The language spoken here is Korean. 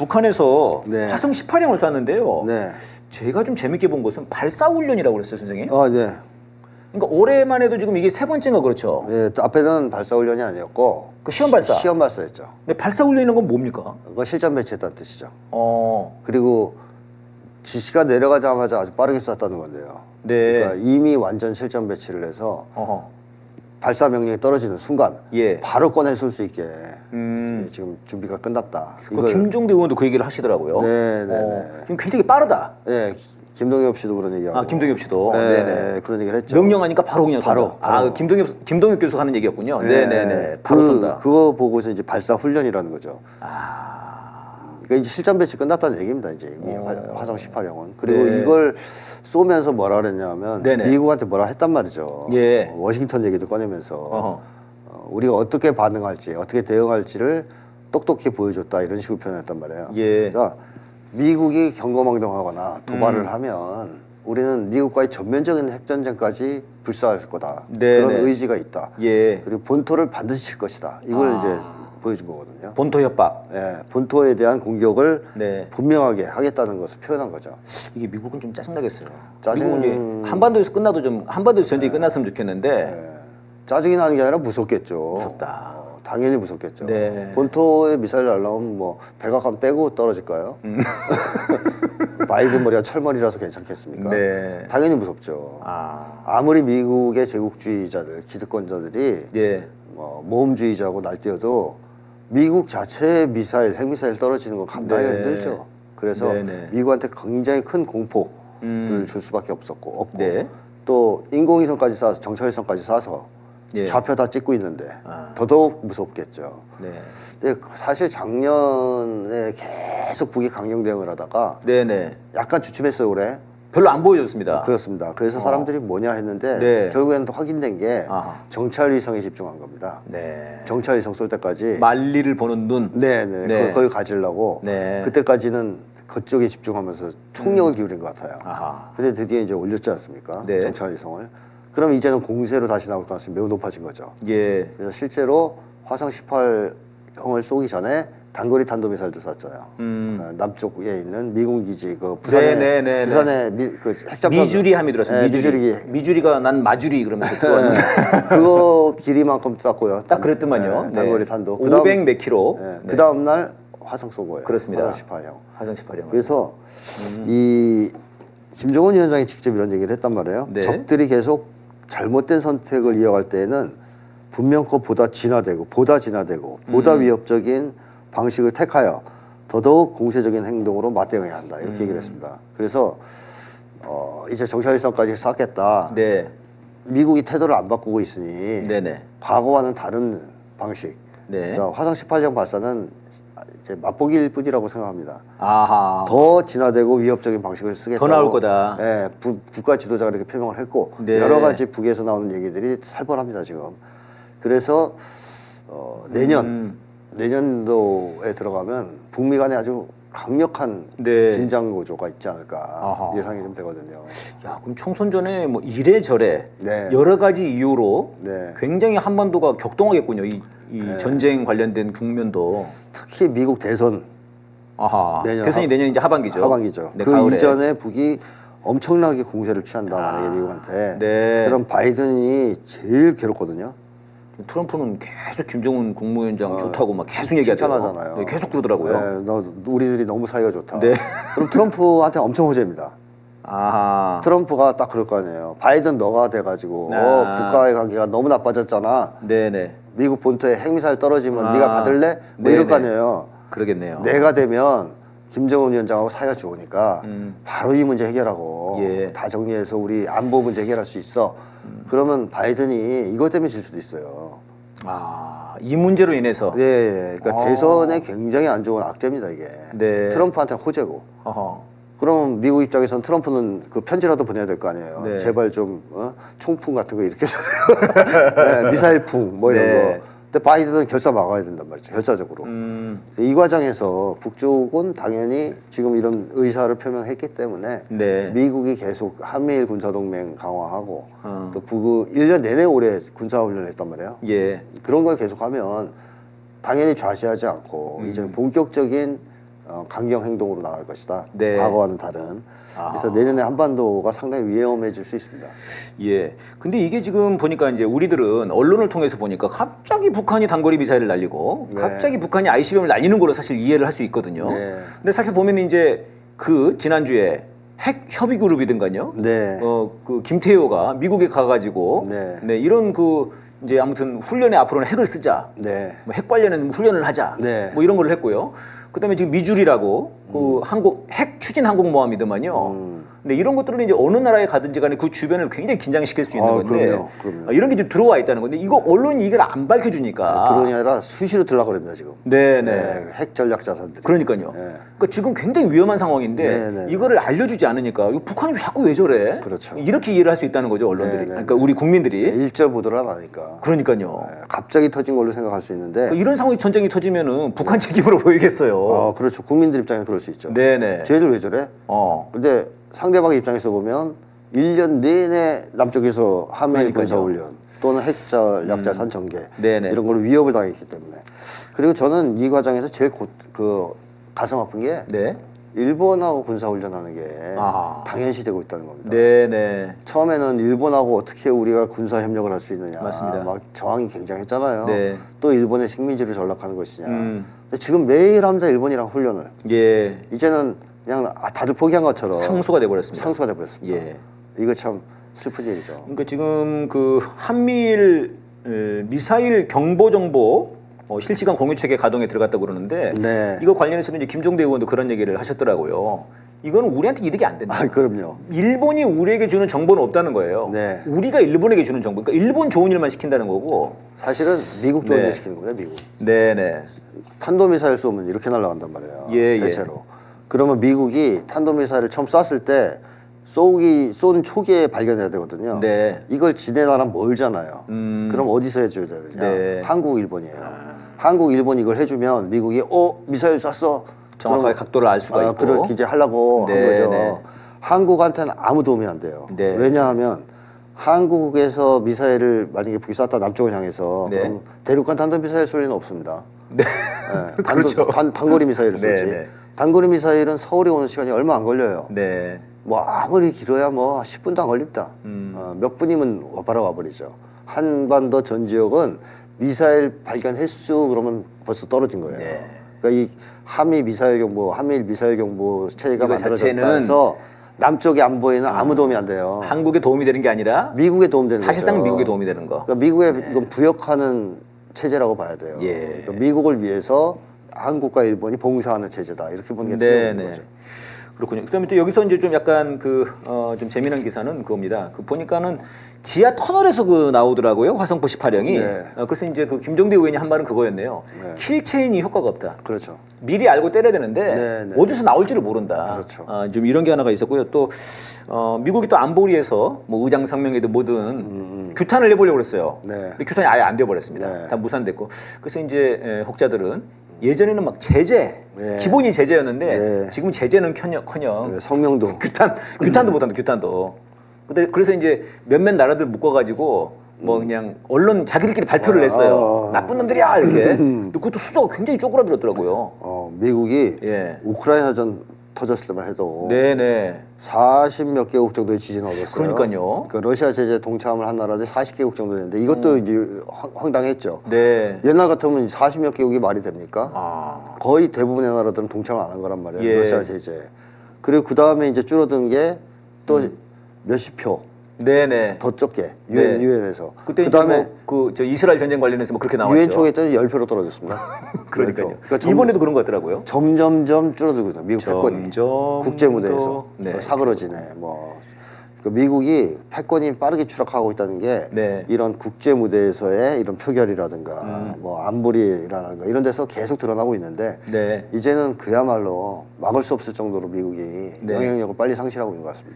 북한에서 네. 화성 18형을 쐈는데요. 네. 제가 좀 재밌게 본 것은 발사 훈련이라고 그랬어요, 선생님. 네. 그러니까 올해만 해도 지금 이게 세 번째인가 그렇죠. 네. 또 앞에는 발사 훈련이 아니었고 그 시험 발사. 시험 발사였죠. 근데 발사 훈련이라는 건 뭡니까? 그거 실전 배치했다는 뜻이죠. 어, 그리고 지시가 내려가자마자 아주 빠르게 쐈다는 건데요. 네. 그러니까 이미 완전 실전 배치를 해서 어허. 발사 명령이 떨어지는 순간 예. 바로 꺼내 쏠 수 있게 지금 준비가 끝났다. 그 김종대 의원도 그 얘기를 하시더라고요. 네, 네, 네. 지금 굉장히 빠르다. 네, 김동엽 씨도 그런 얘기하고. 아, 김동엽 씨도. 네, 네네. 그런 얘기를 했죠. 명령하니까 바로 그냥 바로, 쏜다. 아, 바로. 김동엽 교수가 하는 얘기였군요. 네네네. 바로 쏜다. 그거 보고서 이제 발사 훈련이라는 거죠. 아, 그러니까 이제 실전 배치 끝났다는 얘기입니다. 이제 이미 화성 18형은. 그리고 네. 이걸 쏘면서 뭐라 그랬냐면 네네. 미국한테 뭐라 했단 말이죠. 예. 워싱턴 얘기도 꺼내면서 어허. 우리가 어떻게 반응할지, 어떻게 대응할지를 똑똑히 보여줬다 이런 식으로 표현했단 말이에요. 예. 그러니까 미국이 경거망동하거나 도발을 하면 우리는 미국과의 전면적인 핵전쟁까지 불사할 거다. 네네. 그런 의지가 있다. 예. 그리고 본토를 반드시 칠 것이다. 이걸 이제 보여준 거거든요. 본토 협박. 예, 본토에 대한 공격을 네. 분명하게 하겠다는 것을 표현한 거죠. 이게 미국은 좀 짜증나겠어요. 짜증- 미국은 이제 한반도에서 끝나도 좀 한반도에서 전쟁이 끝났으면 좋겠는데 예, 짜증이 나는 게 아니라 무섭겠죠. 무섭다. 당연히 무섭겠죠. 네. 본토에 미사일 날라오면 뭐 백악관 빼고 떨어질까요? 바이든 머리가 철머리라서 괜찮겠습니까? 네. 당연히 무섭죠. 아, 아무리 미국의 제국주의자들, 기득권자들이 예. 모험주의자고 날뛰어도 미국 자체의 미사일, 핵미사일 떨어지는 건 감당하기가 네. 힘들죠. 그래서 네네. 미국한테 굉장히 큰 공포를 줄 수밖에 없고 네. 또 인공위성까지 쏴서 정찰위성까지 쏴서 예. 좌표 다 찍고 있는데 더더욱 무섭겠죠. 네. 근데 사실 작년에 계속 북이 강경 대응을 하다가 네네. 약간 주춤했어요 올해. 별로 안 보여줬습니다. 그렇습니다. 그래서 사람들이 뭐냐 했는데 네. 결국에는 확인된 게 아하. 정찰위성에 집중한 겁니다. 네. 정찰위성 쏠 때까지 만리를 보는 눈. 네네 네. 그걸 가지려고 네. 그때까지는 그쪽에 집중하면서 총력을 기울인 것 같아요. 아하. 근데 드디어 이제 올렸지 않습니까? 네. 정찰위성을. 그럼 이제는 공세로 다시 나올 가능성이 매우 높아진 거죠. 예. 그래서 실제로 화성 18형을 쏘기 전에 단거리 탄도미사일도 쐈어요. 남쪽에 있는 미군 기지 그 부산에 네네네네. 부산에 그 핵잠수함 미주리함이 들었어요. 네, 미주리. 미주리가 난 마주리 그러면서 들어왔는데 그거 길이만큼 쐈고요. 딱 그랬더만요. 네, 단거리 탄도. 500 몇 킬로. 네, 네. 그 다음 날 화성 쏜 거예요. 그렇습니다. 화성 18형. 화성 18형. 그래서 이 김정은 위원장이 직접 이런 얘기를 했단 말이에요. 네. 적들이 계속 잘못된 선택을 이어갈 때에는 분명 그보다 진화되고 보다 위협적인 방식을 택하여 더더욱 공세적인 행동으로 맞대응해야 한다 이렇게 얘기를 했습니다. 그래서 이제 정찰위성까지 쌓겠다. 네. 미국이 태도를 안 바꾸고 있으니 네네. 과거와는 다른 방식. 네. 그러니까 화성 18형 발사는 이제 맛보기일 뿐이라고 생각합니다. 아하. 더 진화되고 위협적인 방식을 쓰겠다고. 더 나올 거다. 예, 국가 지도자가 이렇게 표명을 했고 네. 여러 가지 북에서 나오는 얘기들이 살벌합니다 지금. 그래서 내년도에 들어가면 북미 간에 아주 강력한 네. 긴장 고조가 있지 않을까 아하. 예상이 좀 되거든요. 야, 그럼 총선 전에 뭐 이래저래 네. 여러 가지 이유로 네. 굉장히 한반도가 격동하겠군요. 이 전쟁 관련된 국면도. 특히 미국 대선 아하. 내년 대선이 내년 이제 하반기죠. 하반기죠. 네, 그 가을에. 이전에 북이 엄청나게 공세를 취한다 만약에 미국한테. 네. 그럼 바이든이 제일 괴롭거든요. 트럼프는 계속 김정은 국무위원장 좋다고 막 계속 얘기하잖아요. 칭찬하잖아요. 네, 계속 그러더라고요. 네, 우리들이 너무 사이가 좋다. 네. 그럼 트럼프한테 엄청 호재입니다. 아하. 트럼프가 딱 그럴 거 아니에요. 바이든 너가 돼가지고 아. 국가의 관계가 너무 나빠졌잖아. 네네. 미국 본토에 핵미사일 떨어지면 아. 네가 받을래? 뭐 이럴 거 아니에요. 그러겠네요. 내가 되면 김정은 위원장하고 사이가 좋으니까 바로 이 문제 해결하고 예. 다 정리해서 우리 안보 문제 해결할 수 있어. 그러면 바이든이 이것 때문에 질 수도 있어요. 아, 이 문제로 인해서. 예, 예. 그러니까 대선에 굉장히 안 좋은 악재입니다 이게. 네. 트럼프한테는 호재고. 어허. 그럼 미국 입장에서는 트럼프는 그 편지라도 보내야 될 거 아니에요. 네. 제발 좀 총풍 같은 거 이렇게 네, 미사일풍 뭐 이런 네. 거. 근데 바이든은 결사 막아야 된단 말이죠. 결사적으로. 이 과정에서 북쪽은 당연히 지금 이런 의사를 표명했기 때문에 네. 미국이 계속 한미일 군사동맹 강화하고 또 북은 1년 내내 올해 군사훈련을 했단 말이에요. 예. 그런 걸 계속하면 당연히 좌시하지 않고 이제 본격적인 강경 행동으로 나갈 것이다. 네. 과거와는 다른. 그래서 내년에 한반도가 상당히 위험해질 수 있습니다. 예. 근데 이게 지금 보니까 이제 우리들은 언론을 통해서 보니까 갑자기 북한이 단거리 미사일을 날리고 네. 갑자기 북한이 ICBM을 날리는 걸로 사실 이해를 할 수 있거든요. 네. 근데 사실 보면 이제 그 지난주에 핵 협의 그룹이든가요. 네. 그 김태효가 미국에 가가지고 네. 이런 그 이제 아무튼 훈련에 앞으로는 핵을 쓰자. 네. 뭐 핵 관련은 훈련을 하자. 네. 뭐 이런 걸 했고요. 그다음에 지금 미줄이라고 그 한국 핵 추진 항공모함이더만요. 근데 이런 것들은 이제 어느 나라에 가든지 간에 그 주변을 굉장히 긴장시킬 수 있는 건데 그럼요. 이런 게 좀 들어와 있다는 건데 이거 언론이 이걸 안 밝혀주니까. 드론이 아니라 수시로 들락거립니다 지금. 네네. 핵 전략 자산들. 그러니까요. 그러니까 지금 굉장히 위험한 상황인데 네네. 이거를 알려주지 않으니까 이거 북한이 자꾸 왜 저래? 그렇죠. 이렇게 이해를 할 수 있다는 거죠 언론들이. 네네. 그러니까 우리 국민들이. 일절 보도를 안 하니까. 그러니까요. 갑자기 터진 걸로 생각할 수 있는데. 그러니까 이런 상황이 전쟁이 터지면은 북한 책임으로 보이겠어요. 그렇죠. 국민들 입장에서 그럴 수 있죠. 네네. 쟤들 왜 저래? 근데 상대방 입장에서 보면 1년 내내 남쪽에서 한미일 그러니까요. 군사훈련 또는 핵자 산 전개 네네. 이런 걸로 위협을 당했기 때문에. 그리고 저는 이 과정에서 제일 가슴 아픈 게 네. 일본하고 군사훈련하는 게 아. 당연시되고 있다는 겁니다. 네네. 처음에는 일본하고 어떻게 우리가 군사 협력을 할 수 있느냐 맞습니다. 막 저항이 굉장했잖아요. 네. 또 일본의 식민지를 전락하는 것이냐. 음. 근데 지금 매일 합니다. 일본이랑 훈련을. 예. 이제는 그냥 다들 포기한 것처럼 상수가 돼버렸습니다. 상수가 돼버렸습니다. 예. 이거 참 슬픈 일이죠. 그러니까 지금 그 한미일 미사일 경보 정보 실시간 공유 체계 가동에 들어갔다고 그러는데 네. 이거 관련해서는 이제 김종대 의원도 그런 얘기를 하셨더라고요. 이거는 우리한테 이득이 안 된다. 그럼요. 일본이 우리에게 주는 정보는 없다는 거예요. 네. 우리가 일본에게 주는 정보. 그러니까 일본 좋은 일만 시킨다는 거고. 사실은 미국 좋은 네. 일 시키는 겁니다. 미국. 네네. 탄도미사일 쏘면 이렇게 날아간단 말이에요. 예, 대체로. 그러면 미국이 탄도미사일을 처음 쐈을 때 쏜 초기에 발견해야 되거든요. 네. 이걸 지네 나라 멀잖아요. 그럼 어디서 해줘야 되느냐? 네. 한국, 일본이에요. 한국, 일본 이걸 해주면 미국이 미사일 쐈어. 정확하게 각도를 알 수가 있고. 그렇게 이제 하려고 네, 한 거죠. 네. 한국한테는 아무 도움이 안 돼요. 네. 왜냐하면 한국에서 미사일을 만약에 북이 쐈다 남쪽을 향해서 네. 그럼 대륙간 탄도미사일 쏠 리는 없습니다. 네. 그렇죠. 단거리 미사일을 네, 쏘지. 네. 단거리 미사일은 서울에 오는 시간이 얼마 안 걸려요. 네. 뭐 아무리 길어야 뭐 10분도 안 걸립니다. 음. 몇 분이면 바로 와버리죠. 한반도 전 지역은 미사일 발견 횟수 그러면 벌써 떨어진 거예요. 네. 그러니까 이 한미 미사일 경보, 한미일 미사일 경보 체계가 이거 만들어졌다 자체는 해서 남쪽에 안 보이는 아무 도움이 안 돼요. 한국에 도움이 되는 게 아니라 미국에 도움되는 사실상 거죠. 미국에 도움이 되는 거. 그러니까 미국에 이건 부역하는 체제라고 봐야 돼요. 예. 그러니까 미국을 위해서 한국과 일본이 봉사하는 체제다 이렇게 보는 게 틀린 거죠. 그렇군요. 그다음에 또 여기서 이제 좀 약간 좀 재미난 기사는 그겁니다. 보니까는 지하 터널에서 나오더라고요. 화성포 18형이. 네. 그래서 이제 김종대 의원이 한 말은 그거였네요. 네. 킬체인이 효과가 없다. 그렇죠. 미리 알고 때려야 되는데 네, 네. 어디서 나올지를 모른다. 그렇죠. 좀 이런 게 하나가 있었고요. 또 미국이 또 안보리에서 뭐 의장 성명회든 뭐든 규탄을 해보려고 그랬어요. 네. 근데 규탄이 아예 안 돼버렸습니다. 네. 다 무산됐고. 그래서 이제 혹자들은 예전에는 막 제재, 네. 기본이 제재였는데 네. 지금 제재는 커녕 네, 성명도 규탄도 못한다. 규탄도. 근데 그래서 이제 몇몇 나라들 묶어가지고 뭐 그냥 언론 자기들끼리 발표를 냈어요. 나쁜 놈들이야 이렇게. 근데 그것도 수저가 굉장히 쪼그라들었더라고요. 미국이 예. 우크라이나전 터졌을 때만 해도 네네. 40몇 개국 정도의 지진을 얻었어요. 그러니까요. 그러니까 러시아 제재 동참을 한 나라들이 40개국 정도 되는데 이것도 이제 황당했죠. 네. 옛날 같으면 40몇 개국이 말이 됩니까? 아. 거의 대부분의 나라들은 동참을 안 한 거란 말이에요. 예. 러시아 제재. 그리고 그 다음에 이제 줄어든 게 또 몇십 표 더 네네. 적게 네. 유엔에서. 그때 그다음에 저 이스라엘 전쟁 관련해서 뭐 그렇게 나왔죠. 유엔 총회 때는 10표로 떨어졌습니다. 그러니까요. 10표. 그러니까 이번에도 그런 것 같더라고요. 점점점 줄어들고 있다. 미국 패권이 점점 국제 무대에서 네. 사그러지네. 뭐 미국이 패권이 빠르게 추락하고 있다는 게 네. 이런 국제 무대에서의 이런 표결이라든가 뭐 안보리라든가 이런 데서 계속 드러나고 있는데 네. 이제는 그야말로 막을 수 없을 정도로 미국이 네. 영향력을 빨리 상실하고 있는 것 같습니다.